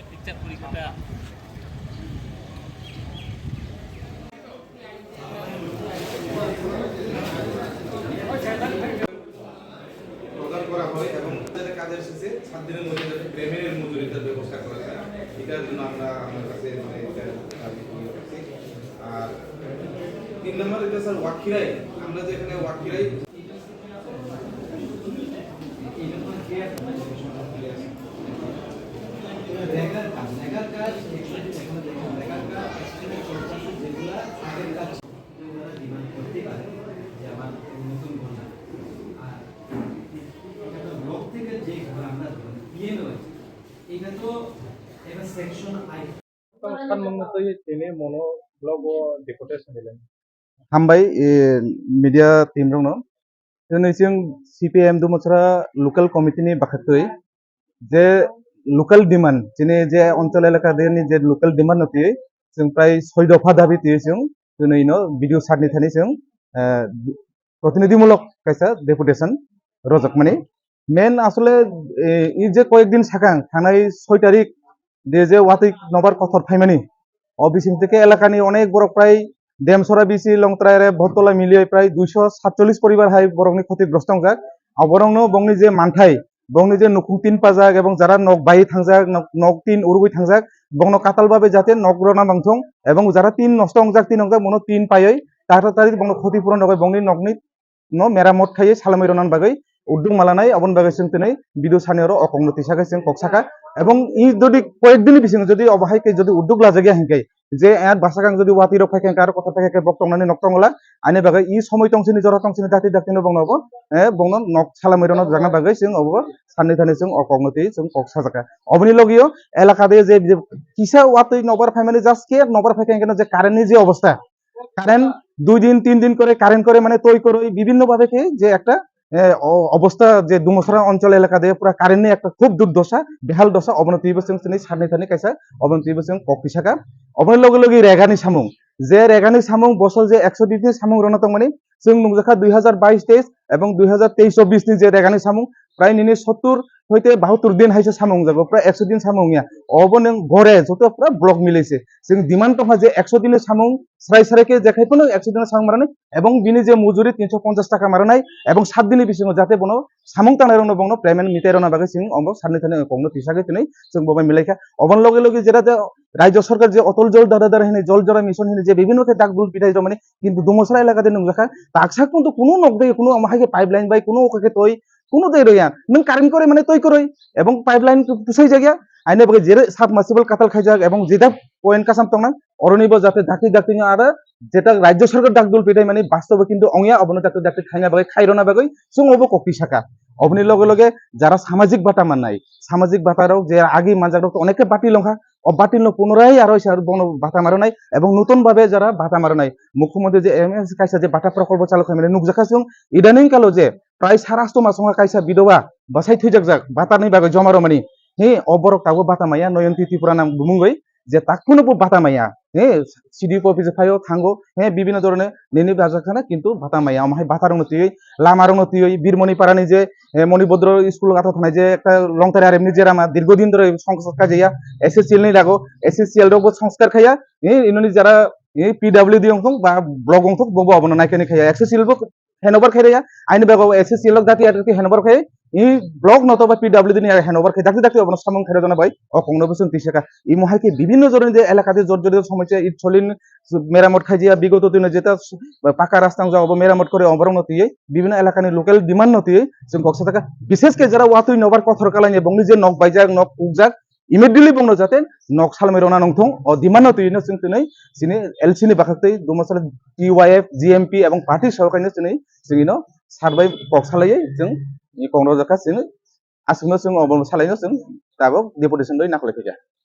Picture পরীক্ষাটা প্রদান করা হয় এবং তাদের কাজের শেষে 7 দিনের মধ্যে যাতে পেমেন্টের মজুরিটার ব্যবস্থা করা যায় এটার জন্য আমরা আমার কাছে মানে এটা দাবি করছি। আর 3 নম্বর এটা স্যার ওয়াকিরাই আমরা যে এখানে ওয়াকিরাই हामबाय मीडिया टीम रंनो जोंनि जों सीपीएम दुमसरा लोकल कमिटिनि बाखथै जे लोकल डिमांड जिनि जे अंचल एलाका देनि जे लोकल डिमांड नति जों प्राय 6 दफा दाबि ति जों दिनै नो भिडिअ सारनि थानि जों प्रतिनिधिमूलक कायसा डेपुटेशन रजकमणि मेन आसले इ जे कयेक दिन सागां थानाय 6 तारिख दे जे वाति नबार कथर फाइमानि अबिसिम থেকে এলাকাनि अनेक बरक प्राय देमसरा बिसि लंत्रायरे भतला मिलियै प्राय 247 परिबार हाय बरकनि क्षतिग्रस्त जाक अबरंनो बंगनि जे मानथाय बंगनि जे नुखुं तीन पाजाक एबं जारा नक बाय थांजाक नक तीन उरुबै थांजाक बंगनो कातालबाबे जाते नक रना बांथं एबं जारा तीन नष्ट अंजाक तीन अंजाक मनो तीन पायै तारा तारि बंगनो क्षतिपूरण नगय बंगनि नकनि न मेरामत खायै सालामै रनान बागै उद्दुग मालानाय अबन बागै जों दिनै बिदु सानियर अकंनति सागै जों कक्साका एबं इ जदि कयेक दिन बिसिं जदि अबहाय के जदि उद्दुग लाजागिया हिंकै जे एत बासागां जदि वाति रक फायखें कार कथा फायखे बक्तंनानै नक्तंगला आने बागै इ समय तंसिनि जरा तंसिनि दाति दातिनो बंगनोबो बंगन नक सालामै रना जाना बागै जों अबो साननै थानै जों अकंनति जों कक्सा जाका अबनि लगियो एलाका दे जे किसा वाति नबर फायमानि जास्ट के नबर फायखें केन जे कारेन्टनि जे अवस्था কারেন্ট 2 দিন 3 দিন করে কারেন্ট করে মানে তৈ করে বিভিন্ন ভাবে কি যে একটা অবস্থা যে দুমসরা অঞ্চল এলাকা দিয়ে পুরা কারেন্টনি একটা খুব দুর্দশা বেহাল দশা অবনতি বসং তিনি সারনি থানি কাইসা অবনতি বসং ককিসাকা অবনি লগে লগে রেগানি সামুং যে রেগানি সামুং বছর যে 120 नि সামুং রনতং মানে जों नुजाखा 2022-23 এবং 2023-24 नि যে রেগানি সামুং প্রায় নিনি 70 হইতে 72 দিন হাইছে সামুং যাগো প্রায় 100 দিন সামুংয়া অব नों ঘরে যত পুরা ব্লক মিলাইছে जों ডিমান্ড তফা যে 100 দিনের সামুং স্রাই স্রাইকে দেখাইপনো 100 দিনের সামুং মারানি এবং বিনি যে মজুরি 350 টাকা মারানাই এবং 7 দিনের বিসিং যাতে বনো সামুং তানাय রनो बंगनो पेमेंट मिटायरना बागै जों अमब सारनि थाने कंगनो तिसागै तिनै जों बबाय मिलाइखा अबन लगे लगे जेरा राज्य सरकार जे अटल जल दादा हिने जल जरा मिशन हिने जे বিভিন্ন কে ডাক দুল পিটাই মানে কিন্তু দুমসরা এলাকাতে নুজাখা তাকসা কিন্তু কোনো নক দেই কোনো আমাকে পাইপলাইন বাই কোনো ওকে তৈ কোনো দেই রইয়া নং কারেন্ট করে মানে তৈ করই এবং পাইপলাইন পুসাই জায়গা আইনে বগে যেরে সাবমার্সিবল কাতাল খাইজাক এবং যেটা পয়েন্ট কাসাম তংনা অরনিব যাতে ডাকি ডাকিনি আর যেটা রাজ্য সরকার ডাক দুল পিটাই মানে বাস্তবে কিন্তু অংয়া অবন ডাক্তার ডাক্তার খাইনা বাগै খাইরনা বাগै जों অব ককি শাখা অবনি লগে লগে যারা সামাজিক ভাতা মাননাই সামাজিক ভাতারাও যে আগে মানজাক অনেকে বাটি লঙ্কা অবাটিল পুনরায় আরো সার বন ভাতা মারনাই এবং নতুন ভাবে যারা ভাতা মারনাই মুখ্যমন্ত্রী যে এমএস কাইসা যে ভাতা প্রকল্প চালক হয় মানে নুকজাকা जों ইদানিং কালো যে প্রায় সারাস্ত মাসঙ্গা কাইসা বিধবা বাসাই থইজাক যাক ভাতাनि বাগै জমারো মানি হে অবরক তাবো ভাতা মাইয়া নয়ন্তি ত্রিপুরা নাম বুমুঙ্গই যে তাকুনো ভাতা মাইয়া হে সিডিপ অফিসে ফাইও থাঙ্গো হে বিভিন্ন ধরনের নেনি বাজাখানা কিন্তু ভাতা মাইয়া আমায় ভাতার উন্নতি লামার উন্নতি বীরমণি পারানি যে মণিভদ্র স্কুল কথা থানায় যে একটা লংতারে আর এমনি যে আমার দীর্ঘদিন ধরে সংস্কার কাজিয়া এসএসসিএল নি লাগো এসএসসিএল রোগ সংস্কার খাইয়া ইননি যারা পিডব্লিউডি অংশ বা ব্লক অংশ বব অবন নাইকানি খাইয়া এসএসসিএল হেনওভার খাইয়া আইন বাগো এসএসসিএল দাতি আর হেনওভার খাই ই ব্লক নতবা পিডব্লিউডি নি হেনওভার খাই দাতি দাতি অবন সামং খাইরা জানা ভাই অকংন বসন তিসাকা ই মহাইকে বিভিন্ন ধরনের যে এলাকাতে জর্জরিত সমস্যা ইট চলিন মেরামত খাইজিয়া বিগত দিনে যেটা পাকা রাস্তা যাও মেরামত করে অবরণতি বিভিন্ন এলাকানি লোকাল ডিমান্ড নতি जों কক্সা থাকা বিশেষ করে যারা ওয়াতুই নবার কথর কালানি বংনি যে নক বাইজাক নক উকজাক ইমিডিয়েটলি বংনো যাতে নক সালমে রনা নংথং অ ডিমান্ড নতি নো जों तिनै सिनि एलसिनि बाखै दुमसल টিওয়াইএফ জিএমপি এবং পার্টি সহকারनि तिनै जों इनो सारबाय कक्सालायै जों इ कंग्रेस जाका जों आसुनो जों अबन सालायनो जों दाबो डेपुटेशन दय नाखलाय फैया